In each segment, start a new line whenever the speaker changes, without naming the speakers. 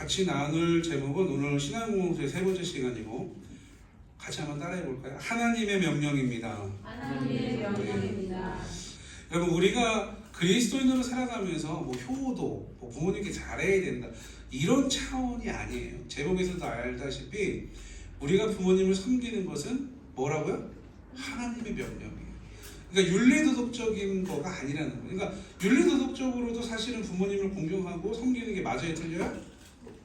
같이 나눌 제목은 오늘 신앙공동체의 세 번째 시간이고 같이 한번 따라해 볼까요? 하나님의 명령입니다.
하나님의 명령입니다.
여러분 우리가 그리스도인으로 살아가면서 뭐 효도, 뭐 부모님께 잘해야 된다 이런 차원이 아니에요. 제목에서도 알다시피 우리가 부모님을 섬기는 것은 뭐라고요? 하나님의 명령이에요. 그러니까 윤리도덕적인 거가 아니라는 거예요. 그러니까 윤리도덕적으로도 사실은 부모님을 공경하고 섬기는 게 맞아요, 틀려요?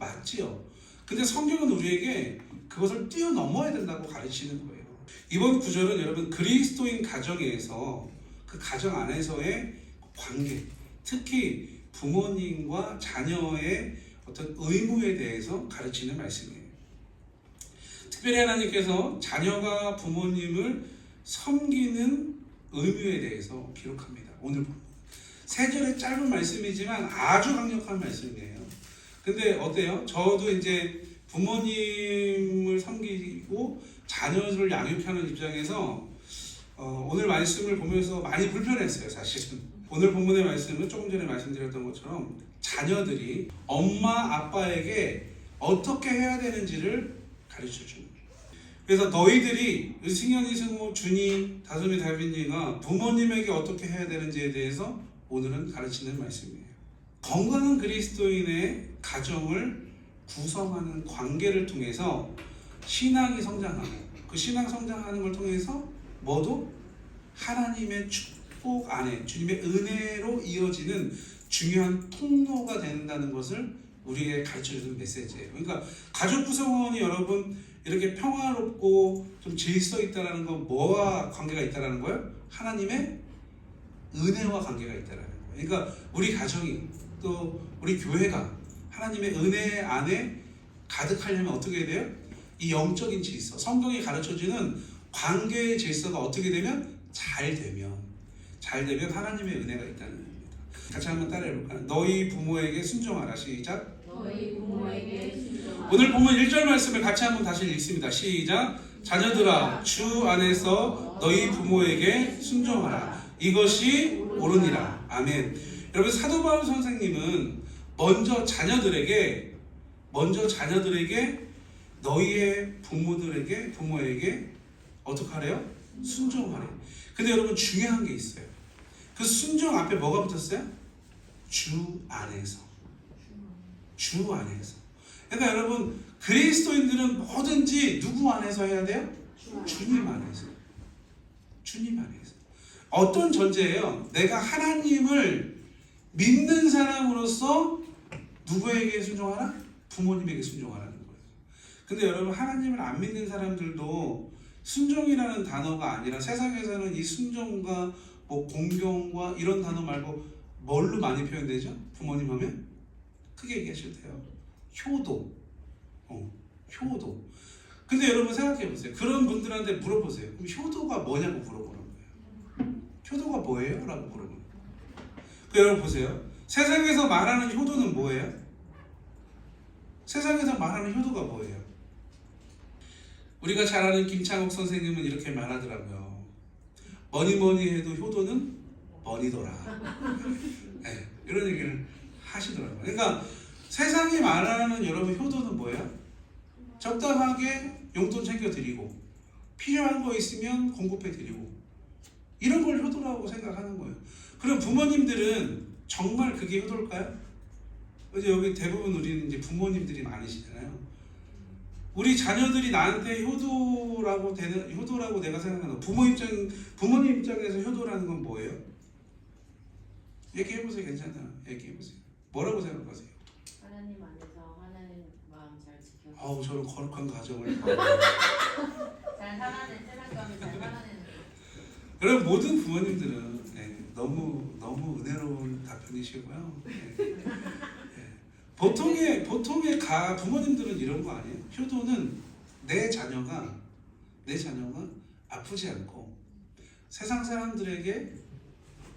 맞지요. 근데 성경은 우리에게 그것을 뛰어넘어야 된다고 가르치는 거예요. 이번 구절은 여러분 그리스도인 가정에서 그 가정 안에서의 관계, 특히 부모님과 자녀의 어떤 의무에 대해서 가르치는 말씀이에요. 특별히 하나님께서 자녀가 부모님을 섬기는 의무에 대해서 기록합니다. 오늘 세 절의 짧은 말씀이지만 아주 강력한 말씀이에요. 근데 어때요? 저도 이제 부모님을 섬기고 자녀를 양육하는 입장에서 오늘 말씀을 보면서 많이 불편했어요, 사실은. 오늘 본문의 말씀은 조금 전에 말씀드렸던 것처럼 자녀들이 엄마, 아빠에게 어떻게 해야 되는지를 가르쳐 줍니다. 그래서 너희들이 승현이, 승호, 준이, 다솜이, 다빈이가 부모님에게 어떻게 해야 되는지에 대해서 오늘은 가르치는 말씀이에요. 건강한 그리스도인의 가정을 구성하는 관계를 통해서 신앙이 성장하고 그 신앙 성장하는 걸 통해서 뭐도 하나님의 축복 안에 주님의 은혜로 이어지는 중요한 통로가 된다는 것을 우리에게 가르쳐주는 메시지예요. 그러니까 가족 구성원이 여러분 이렇게 평화롭고 좀 질서 있다라는 건 뭐와 관계가 있다라는 거예요? 하나님의 은혜와 관계가 있다라는 거예요. 그러니까 우리 가정이 또 우리 교회가 하나님의 은혜 안에 가득하려면 어떻게 돼요? 이 영적인 질서, 성경이 가르쳐주는 관계의 질서가 어떻게 되면 잘 되면 하나님의 은혜가 있다는 겁니다. 같이 한번 따라해 볼까요? 너희 부모에게 순종하라. 시작.
너희 부모에게 순종하라.
오늘 본문 1절 말씀을 같이 한번 다시 읽습니다. 시작. 자녀들아 주 안에서 너희 부모에게 순종하라. 이것이 옳으니라. 아멘. 여러분 사도 바울 선생님은 먼저 자녀들에게 너희의 부모에게 어떻게 하래요? 순종하래. 근데 여러분 중요한 게 있어요. 그 순종 앞에 뭐가 붙었어요? 주 안에서. 그러니까 여러분 그리스도인들은 뭐든지 누구 안에서 해야 돼요? 주님 안에서. 어떤 전제예요? 내가 하나님을 믿는 사람으로서 누구에게 순종하라? 부모님에게 순종하라는 거예요. 근데 여러분 하나님을 안 믿는 사람들도 순종이라는 단어가 아니라 세상에서는 이 순종과 뭐 공경과 이런 단어 말고 뭘로 많이 표현되죠? 부모님 하면? 크게 얘기하셔도 돼요. 효도. 근데 여러분 생각해 보세요. 그런 분들한테 물어보세요. 그럼 효도가 뭐냐고 물어보는 거예요. 효도가 뭐예요? 라고 물어보는 거예요. 여러분 보세요. 세상에서 말하는 효도는 뭐예요? 세상에서 말하는 효도가 뭐예요? 우리가 잘 아는 김창옥 선생님은 이렇게 말하더라고요. 뭐니 해도 효도는 머니더라. 네, 이런 얘기를 하시더라고요. 그러니까 세상이 말하는 여러분 효도는 뭐예요? 적당하게 용돈 챙겨드리고 필요한 거 있으면 공급해드리고 이런 걸 효도라고 생각하는 거예요. 그럼 부모님들은 정말 그게 효도일까요? 이제 여기 대부분 우리는 이제 부모님들이 많으시잖아요. 우리 자녀들이 나한테 효도라고 내가 생각하는 부모님 입장에서 효도라는 건 뭐예요? 얘기해보세요. 괜찮아요. 얘기해보세요. 뭐라고 생각하세요?
하나님 안에서 하나님 마음 잘 지켜.
아우 저런 거룩한 가정을
잘 살아낸 세상감이 잘 살아내는.
여러분 모든 부모님들은 너무 은혜로운 답변이시고요. 보통의 부모님들은 이런 거 아니에요? 효도는 내 자녀가 아프지 않고 세상 사람들에게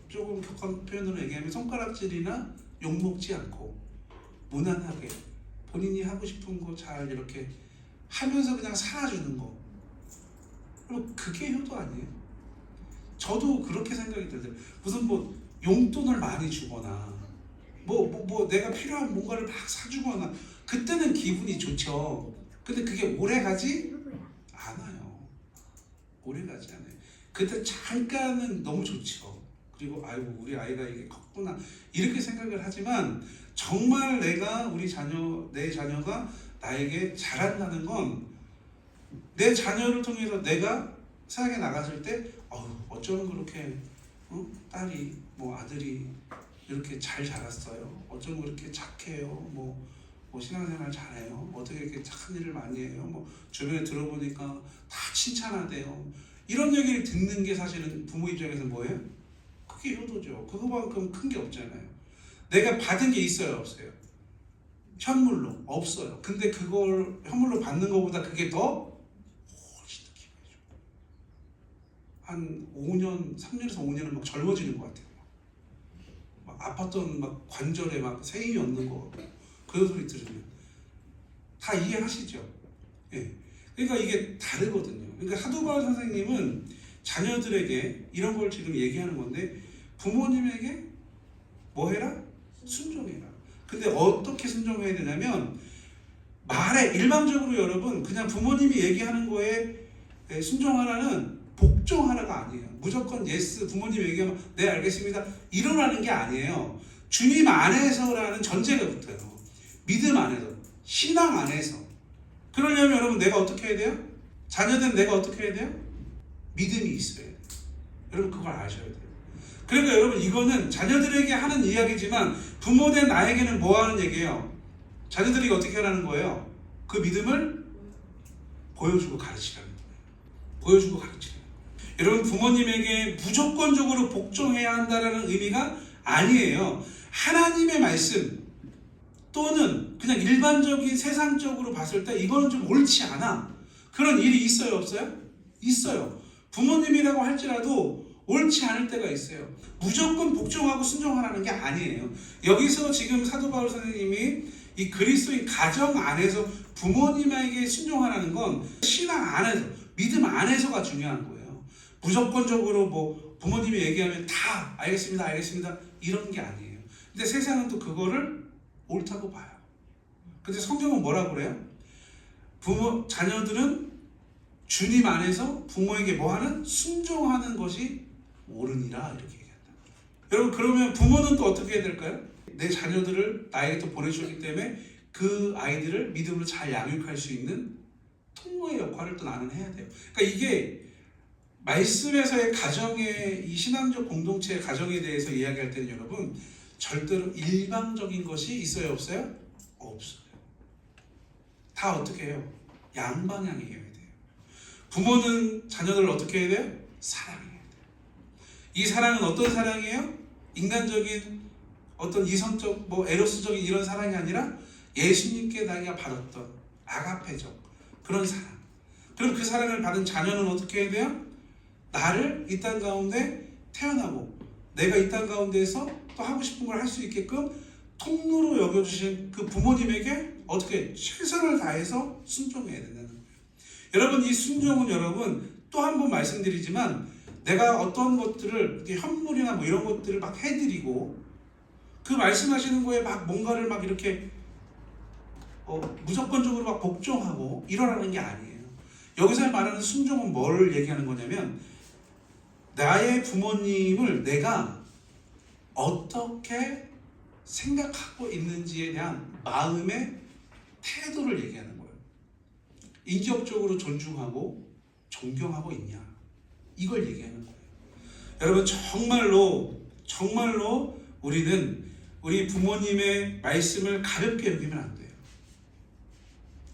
조금 격한 표현으로 얘기하면 손가락질이나 욕먹지 않고 무난하게 본인이 하고 싶은 거 잘 이렇게 하면서 그냥 살아주는 거. 그럼 그게 효도 아니에요? 저도 그렇게 생각이 들어요. 무슨 뭐 용돈을 많이 주거나 뭐 내가 필요한 뭔가를 막 사주거나 그때는 기분이 좋죠. 근데 그게 오래 가지 않아요. 오래 가지 않아요. 그때 잠깐은 너무 좋죠. 그리고 아이고 우리 아이가 이게 컸구나 이렇게 생각을 하지만 정말 내가 내 자녀가 나에게 잘한다는 건 내 자녀를 통해서 내가 세상에 나갔을 때 어쩌면 그렇게 딸이 뭐 아들이 이렇게 잘 자랐어요. 어쩌면 그렇게 착해요. 뭐 신앙생활 잘해요. 어떻게 이렇게 착한 일을 많이 해요. 뭐 주변에 들어보니까 다 칭찬하대요. 이런 얘기를 듣는 게 사실은 부모 입장에서 뭐예요? 그게 효도죠. 그거만큼 큰 게 없잖아요. 내가 받은 게 있어요, 없어요? 현물로 없어요. 근데 그걸 현물로 받는 것보다 그게 더 훨씬 더 기분이 좋아요. 한 5년, 3년에서 5년은 막 젊어지는 것 같아요. 막 아팠던 막 관절에 막 새 힘이 없는 거 그런 소리 들으면 다 이해하시죠? 예. 그러니까 이게 다르거든요. 그러니까 사도바울 선생님은 자녀들에게 이런 걸 지금 얘기하는 건데 부모님에게 뭐 해라? 순종해라. 근데 어떻게 순종해야 되냐면 말에 일반적으로 여러분 그냥 부모님이 얘기하는 거에 순종하라는 복종하라가 아니에요. 무조건 예스 부모님 얘기하면 네 알겠습니다 이러라는 게 아니에요. 주님 안에서라는 전제가 붙어요. 믿음 안에서 신앙 안에서. 그러려면 여러분 내가 어떻게 해야 돼요? 자녀된 내가 어떻게 해야 돼요? 믿음이 있어야 돼요. 여러분 그걸 아셔야 돼요. 그러니까 여러분 이거는 자녀들에게 하는 이야기지만 부모된 나에게는 뭐 하는 얘기예요? 자녀들이 어떻게 하라는 거예요? 그 믿음을 보여주고 가르치라는 거예요. 보여주고 가르치라는 거예요. 여러분 부모님에게 무조건적으로 복종해야 한다는 의미가 아니에요. 하나님의 말씀 또는 그냥 일반적인 세상적으로 봤을 때 이거는 좀 옳지 않아. 그런 일이 있어요, 없어요? 있어요. 부모님이라고 할지라도 옳지 않을 때가 있어요. 무조건 복종하고 순종하라는 게 아니에요. 여기서 지금 사도 바울 선생님이 이 그리스도인 가정 안에서 부모님에게 순종하라는 건 신앙 안에서, 믿음 안에서가 중요한 거예요. 무조건적으로 뭐 부모님이 얘기하면 다 알겠습니다 이런 게 아니에요. 근데 세상은 또 그거를 옳다고 봐요. 근데 성경은 뭐라고 그래요? 자녀들은 주님 안에서 부모에게 뭐하는? 순종하는 것이 옳으니라 이렇게 얘기한다. 여러분 그러면 부모는 또 어떻게 해야 될까요? 내 자녀들을 나에게 또 보내주셨기 때문에 그 아이들을 믿음으로 잘 양육할 수 있는 통로의 역할을 또 나는 해야 돼요. 그러니까 이게 말씀에서의 가정의 이 신앙적 공동체의 가정에 대해서 이야기할 때는 여러분 절대로 일방적인 것이 있어요, 없어요? 없어요. 다 어떻게 해요? 양방향이어야 돼요. 부모는 자녀들을 어떻게 해야 돼요? 사랑해야 돼요. 이 사랑은 어떤 사랑이에요? 인간적인 어떤 이성적 에로스적인 이런 사랑이 아니라 예수님께 나이가 받았던 아가페적 그런 사랑. 그럼 그 사랑을 받은 자녀는 어떻게 해야 돼요? 나를 이 땅 가운데 태어나고 내가 이 땅 가운데에서 또 하고 싶은 걸 할 수 있게끔 통로로 여겨주신 그 부모님에게 어떻게 최선을 다해서 순종해야 된다는 거예요. 여러분 이 순종은 여러분 또 한 번 말씀드리지만 내가 어떤 것들을 현물이나 뭐 이런 것들을 막 해드리고 그 말씀하시는 거에 막 뭔가를 막 이렇게 무조건적으로 막 복종하고 이러라는 게 아니에요. 여기서 말하는 순종은 뭘 얘기하는 거냐면 나의 부모님을 내가 어떻게 생각하고 있는지에 대한 마음의 태도를 얘기하는 거예요. 인격적으로 존중하고 존경하고 있냐 이걸 얘기하는 거예요. 여러분 정말로 우리는 우리 부모님의 말씀을 가볍게 여기면 안 돼요.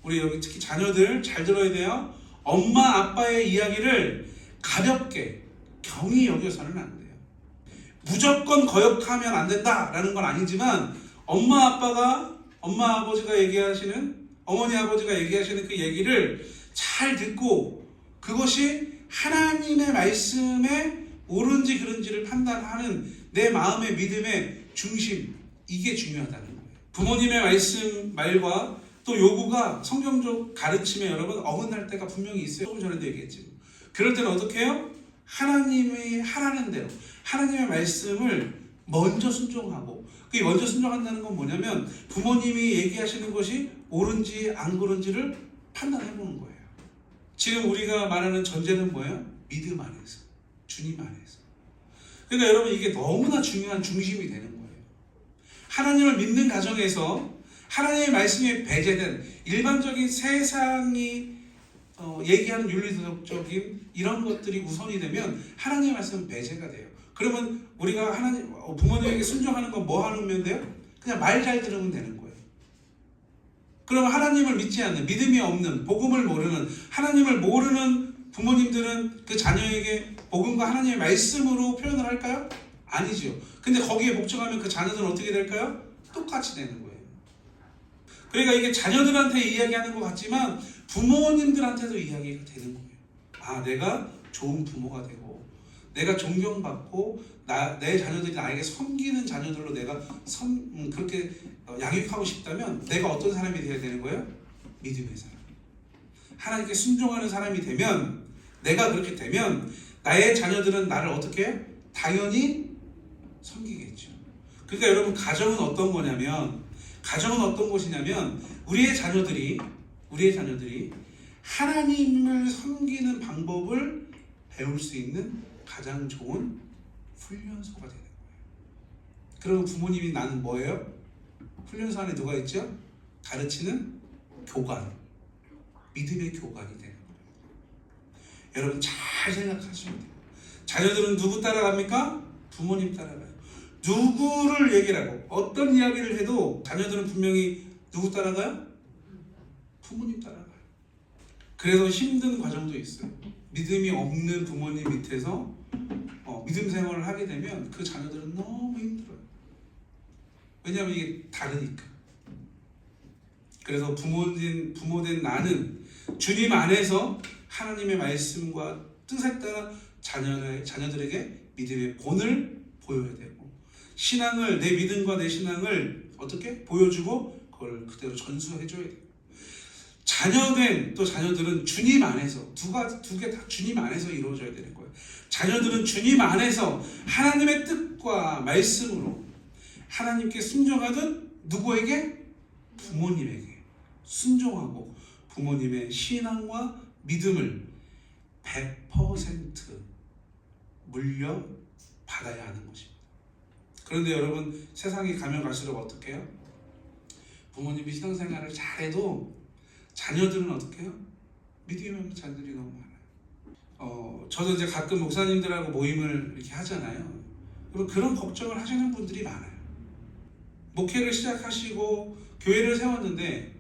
우리 여기 특히 자녀들 잘 들어야 돼요. 엄마 아빠의 이야기를 가볍게 경히 여겨서는 안 돼요. 무조건 거역하면 안 된다라는 건 아니지만 엄마 아버지가 얘기하시는 어머니 아버지가 얘기하시는 그 얘기를 잘 듣고 그것이 하나님의 말씀에 옳은지 그른지를 판단하는 내 마음의 믿음의 중심 이게 중요하다는 거예요. 부모님의 말과 또 요구가 성경적 가르침에 여러분 어긋날 때가 분명히 있어요. 조금 전에도 얘기했지만 그럴 때는 어떻게 해요? 하나님이 하라는 대로 하나님의 말씀을 먼저 순종하고 그 먼저 순종한다는 건 뭐냐면 부모님이 얘기하시는 것이 옳은지 안 그런지를 판단해 보는 거예요. 지금 우리가 말하는 전제는 뭐예요? 믿음 안에서, 주님 안에서. 그러니까 여러분 이게 너무나 중요한 중심이 되는 거예요. 하나님을 믿는 가정에서 하나님의 말씀에 배제된 일반적인 세상이 얘기하는 윤리도덕적인 이런 것들이 우선이 되면 하나님의 말씀은 배제가 돼요. 그러면 우리가 부모님에게 순종하는 건 뭐 하면 돼요? 그냥 말 잘 들으면 되는 거예요. 그러면 하나님을 믿지 않는, 믿음이 없는, 복음을 모르는, 하나님을 모르는 부모님들은 그 자녀에게 복음과 하나님의 말씀으로 표현을 할까요? 아니죠. 근데 거기에 복종하면 그 자녀들은 어떻게 될까요? 똑같이 되는 거예요. 그러니까 이게 자녀들한테 이야기하는 것 같지만 부모님들한테도 이야기가 되는 거예요. 아, 내가 좋은 부모가 되고 내가 존경받고 내 자녀들이 나에게 섬기는 자녀들로 내가 그렇게 양육하고 싶다면 내가 어떤 사람이 되어야 되는 거예요? 믿음의 사람. 하나님께 순종하는 사람이 되면, 내가 그렇게 되면 나의 자녀들은 나를 어떻게 해요? 당연히 섬기겠죠. 그러니까 여러분, 가정은 어떤 거냐면, 가정은 어떤 곳이냐면 우리의 자녀들이 하나님을 섬기는 방법을 배울 수 있는 가장 좋은 훈련소가 되는 거예요. 그러면 부모님이 나는 뭐예요? 훈련소 안에 누가 있죠? 가르치는 교관, 믿음의 교관이 되는 거예요. 여러분 잘 생각하시면 돼요. 자녀들은 누구 따라갑니까? 부모님 따라가요. 누구를 얘기를 하고 어떤 이야기를 해도 자녀들은 분명히 누구 따라가요? 부모님 따라가요. 그래서 힘든 과정도 있어요. 믿음이 없는 부모님 밑에서 믿음 생활을 하게 되면 그 자녀들은 너무 힘들어요. 왜냐하면 이게 다르니까. 그래서 부모된 나는 주님 안에서 하나님의 말씀과 뜻에 따라 자녀들에게 믿음의 본을 보여야 되고, 신앙을, 내 믿음과 내 신앙을 어떻게 보여주고 그걸 그대로 전수해줘야 돼요. 자녀들은 주님 안에서 두 개 다 주님 안에서 이루어져야 되는 거예요. 자녀들은 주님 안에서 하나님의 뜻과 말씀으로 하나님께 순종하듯 누구에게? 부모님에게 순종하고 부모님의 신앙과 믿음을 100% 물려받아야 하는 것입니다. 그런데 여러분, 세상에 가면 갈수록 어떻게 해요? 부모님이 신앙생활을 잘해도 자녀들은 어떻게 해요? 믿음이 없는 자녀들이 너무 많아요. 저도 이제 가끔 목사님들하고 모임을 이렇게 하잖아요. 그럼 그런 걱정을 하시는 분들이 많아요. 목회를 시작하시고 교회를 세웠는데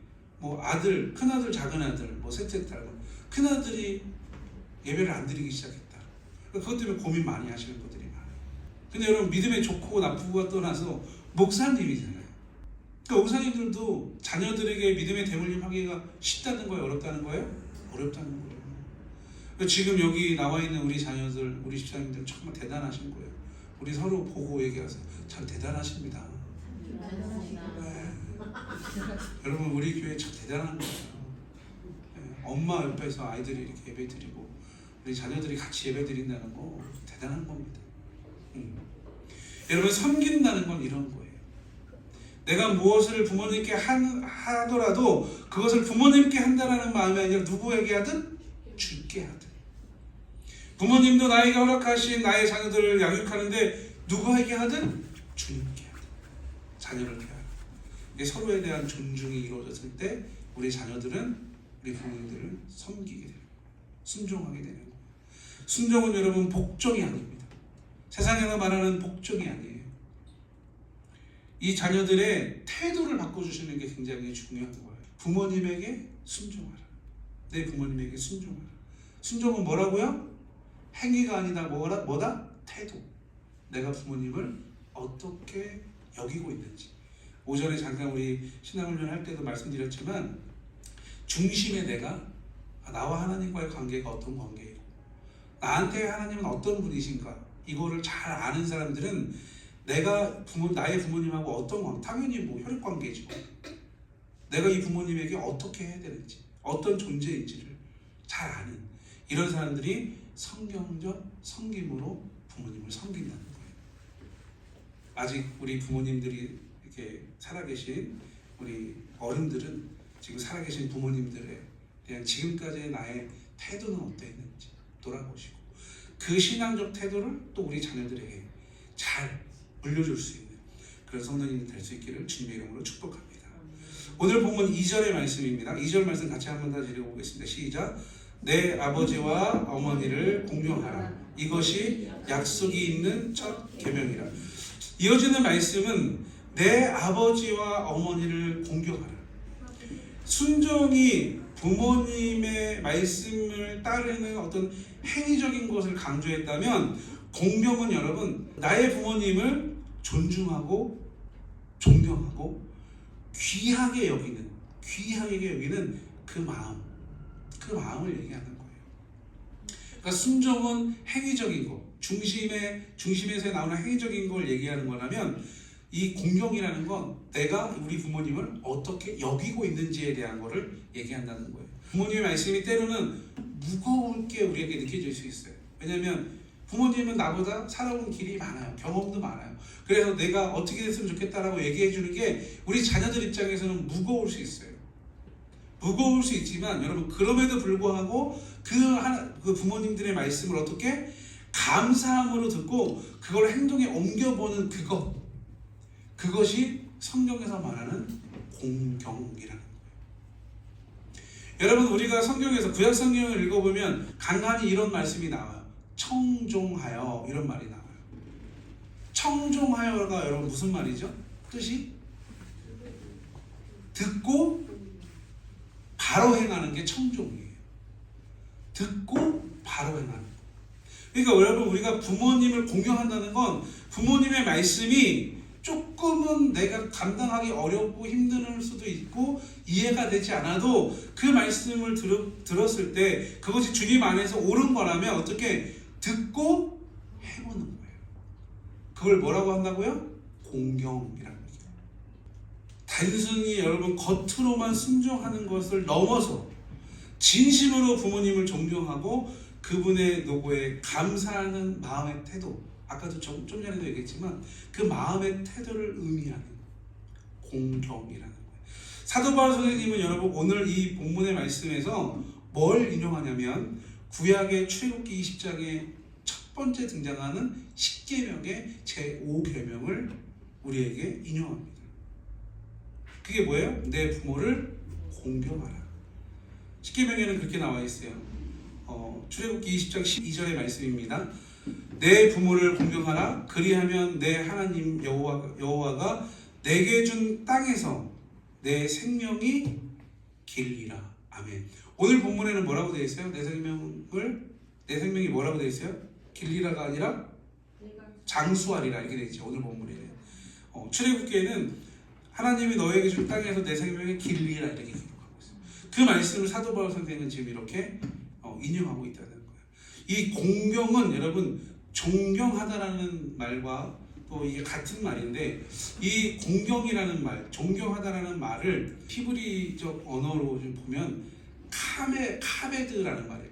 아들, 큰아들, 작은아들, 셋째 딸, 큰아들이 예배를 안 드리기 시작했다. 그것 때문에 고민 많이 하시는 분들이 많아요. 근데 여러분, 믿음의 좋고 나쁘고가 떠나서 목사님이잖아요. 그러니까 목사님들도 자녀들에게 믿음의 대물림 하기가 쉽다는 거예요? 어렵다는 거예요? 어렵다는 거예요. 지금 여기 나와 있는 우리 자녀들, 우리 집사님들 정말 대단하신 거예요. 우리 서로 보고 얘기하세요. 참 대단하십니다. 네. 여러분, 우리 교회 참 대단한 거예요. 네. 엄마 옆에서 아이들이 이렇게 예배 드리고 우리 자녀들이 같이 예배 드린다는 거 대단한 겁니다. 여러분, 섬긴다는 건 이런 거예요. 내가 무엇을 부모님께 하더라도 그것을 부모님께 한다는 마음이 아니라 누구에게 하든 주께 하든. 부모님도 나에게 허락하신 나의 자녀들을 양육하는데 누구에게 하든 주님께 하든 자녀를 대하라. 이게 서로에 대한 존중이 이루어졌을 때 우리 자녀들은 우리 부모님들을 섬기게 되는 거예요. 순종하게 되는 거예요. 순종은 여러분 복종이 아닙니다. 세상에서 말하는 복종이 아니에요. 이 자녀들의 태도를 바꿔주시는 게 굉장히 중요한 거예요. 부모님에게 순종하라. 내 부모님에게 순종하라. 순종은 뭐라고요? 행위가 아니다. 뭐다? 태도. 내가 부모님을 어떻게 여기고 있는지. 오전에 잠깐 우리 신앙훈련 할 때도 말씀드렸지만 중심에 내가 나와 하나님과의 관계가 어떤 관계이고 나한테 하나님은 어떤 분이신가, 이거를 잘 아는 사람들은 나의 부모님하고 어떤 관계, 당연히 혈육관계죠. 내가 이 부모님에게 어떻게 해야 되는지, 어떤 존재인지를 잘 아는 이런 사람들이 성경적 섬김으로 부모님을 섬긴다는 거예요. 아직 우리 부모님들이 이렇게 살아계신 우리 어른들은 지금 살아계신 부모님들에 대한 지금까지의 나의 태도는 어떠했는지 돌아보시고 그 신앙적 태도를 또 우리 자녀들에게 잘 물려줄 수 있는 그런 성도님이 될 수 있기를 주님의 이름으로 축복합니다. 오늘 본문 2절의 말씀입니다. 2절 말씀 같이 한번 더 읽어보겠습니다. 시작. 내 아버지와 어머니를 공경하라. 이것이 약속이 있는 첫 계명이라. 이어지는 말씀은 내 아버지와 어머니를 공경하라. 순종이 부모님의 말씀을 따르는 어떤 행위적인 것을 강조했다면 공경은 여러분 나의 부모님을 존중하고 존경하고 귀하게 여기는 그 마음을 얘기하는 거예요. 그러니까 순종은 행위적인 것, 중심에서 나오는 행위적인 걸 얘기하는 거라면 이 공경이라는 건 내가 우리 부모님을 어떻게 여기고 있는지에 대한 거를 얘기한다는 거예요. 부모님의 말씀이 때로는 무거울게 우리에게 느껴질 수 있어요. 왜냐하면 부모님은 나보다 살아온 길이 많아요. 경험도 많아요. 그래서 내가 어떻게 됐으면 좋겠다라고 얘기해 주는 게 우리 자녀들 입장에서는 무거울 수 있어요. 무거울 수 있지만 여러분 그럼에도 불구하고 그 부모님들의 말씀을 어떻게 감사함으로 듣고 그걸 행동에 옮겨보는 그것이 성경에서 말하는 공경이라는 거예요. 여러분 우리가 성경에서 구약 성경을 읽어보면 간간히 이런 말씀이 나와요. 청종하여 이런 말이 나와요. 청종하여가 여러분 무슨 말이죠? 뜻이 듣고 바로 행하는 게 청종이에요. 듣고 바로 행하는 거. 그러니까 여러분 우리가 부모님을 공경한다는 건 부모님의 말씀이 조금은 내가 감당하기 어렵고 힘들 수도 있고 이해가 되지 않아도 그 말씀을 들었을 때 그것이 주님 안에서 옳은 거라면 어떻게 듣고 해보는 거예요. 그걸 뭐라고 한다고요? 공경이라는 거죠. 단순히 여러분 겉으로만 순종하는 것을 넘어서 진심으로 부모님을 존경하고 그분의 노고에 감사하는 마음의 태도, 아까도 좀 전에도 얘기했지만 그 마음의 태도를 의미하는 공경이라는 거예요. 사도 바울 선생님은 여러분 오늘 이 본문의 말씀에서 뭘 인용하냐면 구약의 출애굽기 20장에 첫 번째 등장하는 10계명의 제5계명을 우리에게 인용합니다. 그게 뭐예요? 내 부모를 공경하라. 10계명에는 그렇게 나와 있어요. 출애굽기 20장 12절의 말씀입니다. 내 부모를 공경하라. 그리하면 내 하나님 여호와가 내게 준 땅에서 내 생명이 길리라. 아멘. 오늘 본문에는 뭐라고 되어 있어요? 내 생명이 뭐라고 되어 있어요? 길리라가 아니라 장수하리라 이렇게 되어 있죠. 오늘 본문에는. 출애굽기에는 하나님이 너에게 준 땅에서 내 생명이 길리라 이렇게 기록하고 있어요. 그 말씀을 사도 바울 선생님은 지금 이렇게 인용하고 있다는 거예요. 이 공경은 여러분 존경하다라는 말과 또 이게 같은 말인데 이 공경이라는 말, 존경하다라는 말을 히브리적 언어로 좀 보면 카베드라는 말이에요.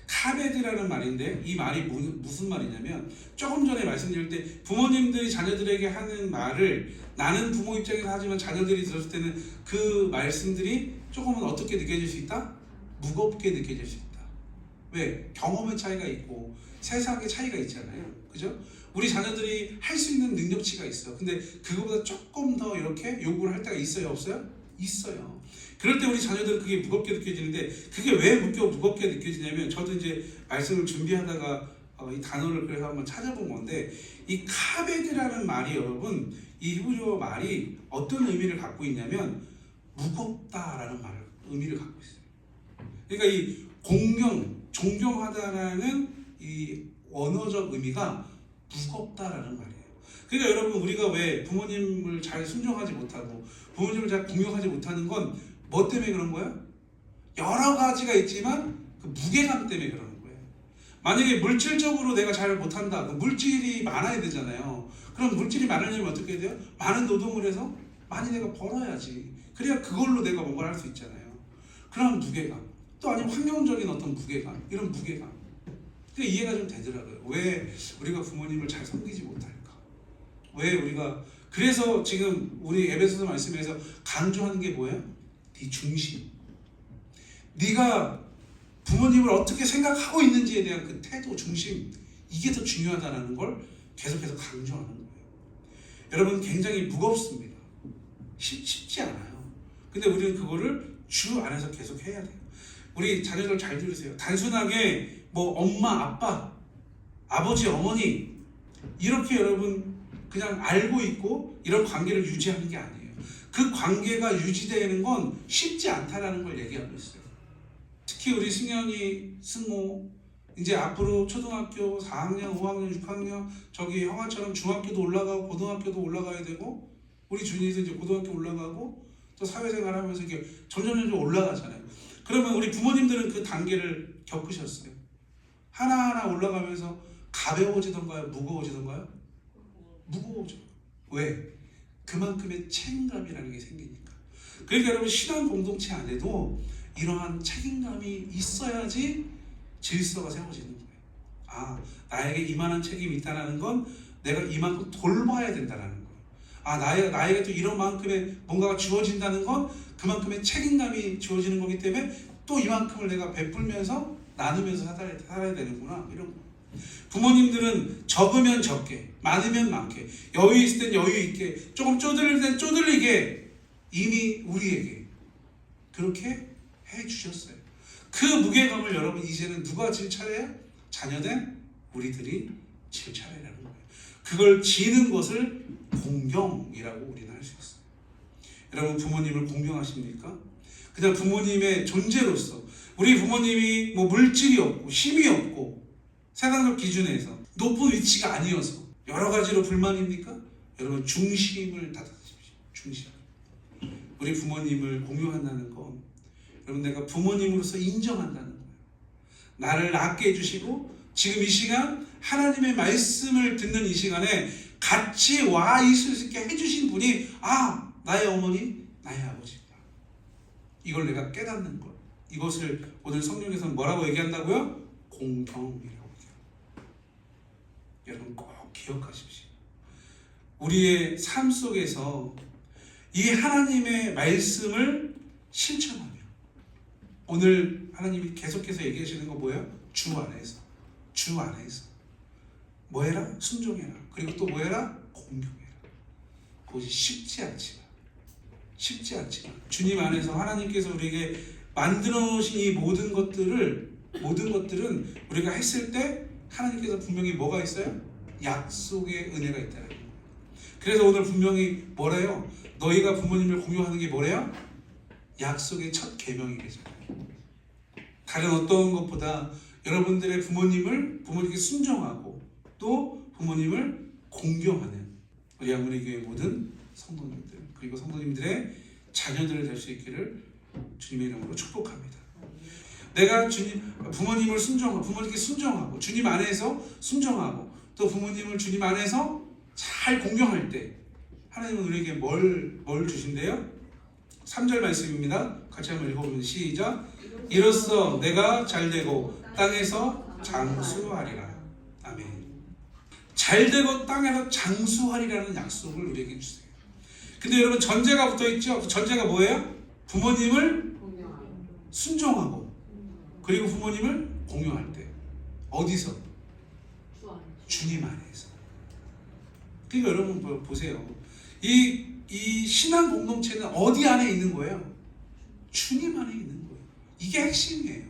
카베드라는 말인데 이 말이 무슨 말이냐면 조금 전에 말씀드릴 때 부모님들이 자녀들에게 하는 말을 나는 부모 입장에서 하지만 자녀들이 들었을 때는 그 말씀들이 조금은 어떻게 느껴질 수 있다? 무겁게 느껴질 수 있다. 왜? 경험의 차이가 있고 세상의 차이가 있잖아요. 그죠? 우리 자녀들이 할 수 있는 능력치가 있어. 근데 그거보다 조금 더 이렇게 요구를 할 때가 있어요? 없어요? 있어요. 그럴 때 우리 자녀들은 그게 무겁게 느껴지는데 그게 왜 무겁게 느껴지냐면 저도 이제 말씀을 준비하다가 이 단어를 그래서 한번 찾아본 건데 이 카베드라는 말이 여러분 이 히브리어 말이 어떤 의미를 갖고 있냐면 무겁다라는 의미를 갖고 있어요. 그러니까 이 존경하다라는 이 원어적 의미가 무겁다라는 말이에요. 그러니까 여러분 우리가 왜 부모님을 잘 순종하지 못하고 부모님을 잘 공경하지 못하는 건 뭐 때문에 그런 거예요? 여러 가지가 있지만 그 무게감 때문에 그러는 거예요. 만약에 물질적으로 내가 잘 못한다, 물질이 많아야 되잖아요. 그럼 물질이 많으려면 어떻게 돼요? 많은 노동을 해서 많이 내가 벌어야지. 그래야 그걸로 내가 뭔가를 할 수 있잖아요. 그런 무게감. 또 아니면 환경적인 어떤 무게감, 이런 무게감. 그게 이해가 좀 되더라고요. 왜 우리가 부모님을 잘 섬기지 못할까? 왜 우리가 그래서 지금 우리 에베소서 말씀에서 강조하는 게 뭐예요? 네 중심, 네가 부모님을 어떻게 생각하고 있는지에 대한 그 태도, 중심, 이게 더 중요하다는 걸 계속해서 강조하는 거예요. 여러분, 굉장히 무겁습니다. 쉽지 않아요. 근데 우리는 그거를 주 안에서 계속 해야 돼요. 우리 자녀들 잘 들으세요. 단순하게 뭐 엄마, 아빠, 아버지, 어머니 이렇게 여러분 그냥 알고 있고 이런 관계를 유지하는 게 아니에요. 그 관계가 유지되는 건 쉽지 않다라는 걸 얘기하고 있어요. 특히 우리 승현이, 승호 이제 앞으로 초등학교 4학년, 5학년, 6학년 저기 형아처럼 중학교도 올라가고 고등학교도 올라가야 되고 우리 준이도 이제 고등학교 올라가고 또 사회생활하면서 이게 점점 올라가잖아요. 그러면 우리 부모님들은 그 단계를 겪으셨어요. 하나하나 올라가면서 가벼워지던가요? 무거워지던가요? 무거워져. 왜? 그만큼의 책임감이라는 게 생기니까. 그러니까 여러분, 신앙 공동체 안에도 이러한 책임감이 있어야지 질서가 세워지는 거예요. 아, 나에게 이만한 책임이 있다는 건 내가 이만큼 돌봐야 된다는 거예요. 아, 나에게 또 이런 만큼의 뭔가가 주어진다는 건 그만큼의 책임감이 주어지는 거기 때문에 또 이만큼을 내가 베풀면서 나누면서 살아야 되는구나, 이런 거. 부모님들은 적으면 적게, 많으면 많게, 여유 있을 땐 여유 있게, 조금 쪼들릴 땐 쪼들리게 이미 우리에게 그렇게 해주셨어요. 그 무게감을 여러분 이제는 누가 질 차례야? 자녀된 우리들이 질 차례라는 거예요. 그걸 지는 것을 공경이라고 우리는 할 수 있어요. 여러분, 부모님을 공경하십니까? 그냥 부모님의 존재로서, 우리 부모님이 뭐 물질이 없고 힘이 없고 세상적 기준에서 높은 위치가 아니어서 여러 가지로 불만입니까? 여러분, 중심을 닫아주십시오. 중심. 우리 부모님을 공경한다는 건 여러분, 내가 부모님으로서 인정한다는 거예요. 나를 낳게 해주시고 지금 이 시간 하나님의 말씀을 듣는 이 시간에 같이 와 있을 수 있게 해주신 분이 나의 어머니, 나의 아버지다. 이걸 내가 깨닫는 것. 이것을 오늘 성경에서는 뭐라고 얘기한다고요? 공경이라고 얘기합니다. 여러분, 꼭 기억하십시오. 우리의 삶 속에서 이 하나님의 말씀을 실천하며, 오늘 하나님이 계속해서 얘기하시는 거 뭐예요? 주 안에서 뭐 해라? 순종해라. 그리고 또 뭐 해라? 공경해라. 그것이 쉽지 않지만 주님 안에서 하나님께서 우리에게 만들어 놓으신 이 모든 것들은 우리가 했을 때 하나님께서 분명히 뭐가 있어요? 약속의 은혜가 있다는 거예요. 그래서 오늘 분명히 뭐래요? 너희가 부모님을 공경하는 게 뭐래요? 약속의 첫 계명이래잖아요. 다른 어떤 것보다 여러분들의 부모님께 순종하고 또 부모님을 공경하는 우리 양문의 교회 모든 성도님들, 그리고 성도님들의 자녀들을 될 수 있기를 주님의 이름으로 축복합니다. 내가 부모님을 순종하고, 부모님께 순종하고, 주님 안에서 순종하고, 또 부모님을 주님 안에서 잘 공경할 때 하나님은 우리에게 뭘 주신대요? 3절 말씀입니다. 같이 한번 읽어보면 시작. 이로써 내가 잘되고 땅에서 장수하리라. 아멘. 잘되고 땅에서 장수하리라는 약속을 우리에게 주세요. 근데 여러분, 전제가 붙어있죠? 그 전제가 뭐예요? 부모님을 순종하고 그리고 부모님을 공경할 때. 어디서? 주님 안에서. 그러니까 여러분 보세요. 이 신앙 공동체는 어디 안에 있는 거예요? 주님 안에 있는 거예요. 이게 핵심이에요.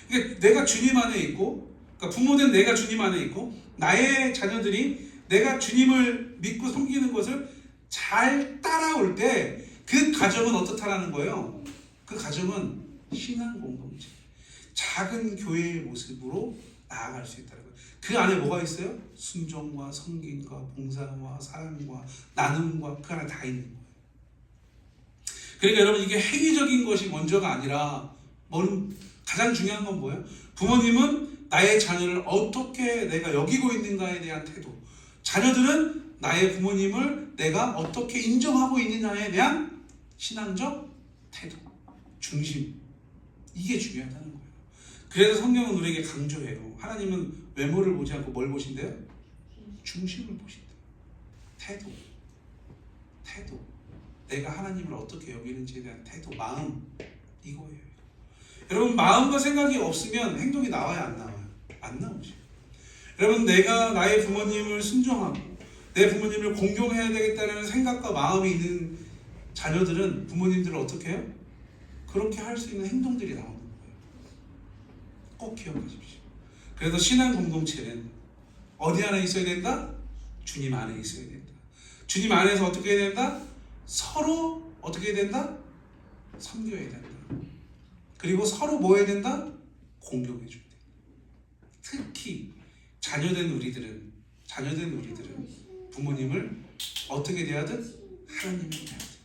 그러니까 내가 주님 안에 있고, 그러니까 부모된 내가 주님 안에 있고, 나의 자녀들이 내가 주님을 믿고 섬기는 것을 잘 따라올 때 그 가정은 어떻다라는 거예요? 그 가정은 신앙 공동체, 작은 교회의 모습으로 나아갈 수 있다는 거예요. 그 안에 뭐가 있어요? 순종과 섬김과 봉사와 사랑과 나눔과 그 안에 다 있는 거예요. 그러니까 여러분, 이게 행위적인 것이 먼저가 아니라 가장 중요한 건 뭐예요? 부모님은 나의 자녀를 어떻게 내가 여기고 있는가에 대한 태도, 자녀들은 나의 부모님을 내가 어떻게 인정하고 있느냐에 대한 신앙적 태도, 중심, 이게 중요하다는 거예요. 그래서 성경은 우리에게 강조해요. 하나님은 외모를 보지 않고 뭘 보신대요? 중심을 보신대요. 태도. 내가 하나님을 어떻게 여기는지에 대한 태도, 마음, 이거예요. 여러분, 마음과 생각이 없으면 행동이 나와요, 안 나와요? 안 나오죠. 여러분, 내가 나의 부모님을 순종하고 내 부모님을 공경해야 되겠다는 생각과 마음이 있는 자녀들은 부모님들을 어떻게 해요? 그렇게 할 수 있는 행동들이 나오는 거예요. 꼭 기억하십시오. 그래서 신앙 공동체는 어디 안에 있어야 된다? 주님 안에 있어야 된다. 주님 안에서 어떻게 해야 된다? 서로 어떻게 해야 된다? 섬겨야 된다. 그리고 서로 뭐 해야 된다? 공경해 줘야 된다. 특히 자녀된 우리들은 부모님을 어떻게 대하든 하나님을 대하든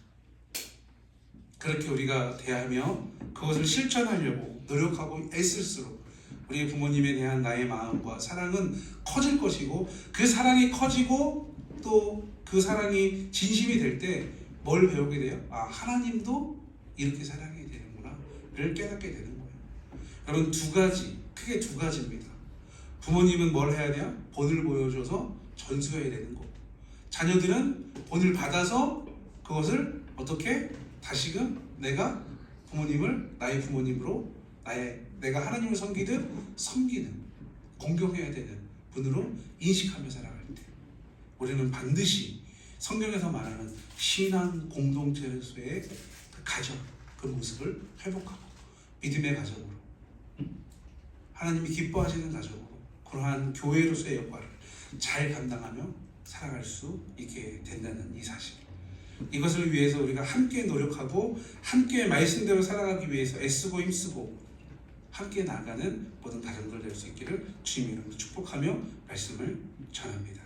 그렇게 우리가 대하며 그것을 실천하려고 노력하고 애쓸수록 우리 부모님에 대한 나의 마음과 사랑은 커질 것이고, 그 사랑이 커지고 또 그 사랑이 진심이 될 때 뭘 배우게 돼요? 아, 하나님도 이렇게 사랑해야 되는구나를 깨닫게 되는 거예요. 여러분, 크게 두 가지입니다. 부모님은 뭘 해야 돼요? 본을 보여줘서 전수해야 되는 거고, 자녀들은 본을 받아서 그것을 어떻게 다시금 내가 부모님을 나의 부모님으로 내가 하나님을 섬기는 공경해야 되는 분으로 인식하며 살아갈 때 우리는 반드시 성경에서 말하는 신앙 공동체로서의 그 가정, 그 모습을 회복하고 믿음의 가정으로, 하나님이 기뻐하시는 가정으로, 그러한 교회로서의 역할을 잘 감당하며 살아갈 수 있게 된다는 이 사실, 이것을 위해서 우리가 함께 노력하고 함께 말씀대로 살아가기 위해서 애쓰고 힘쓰고 함께 나아가는 모든 가정들 될 수 있기를 주님의 이름으로 축복하며 말씀을 전합니다.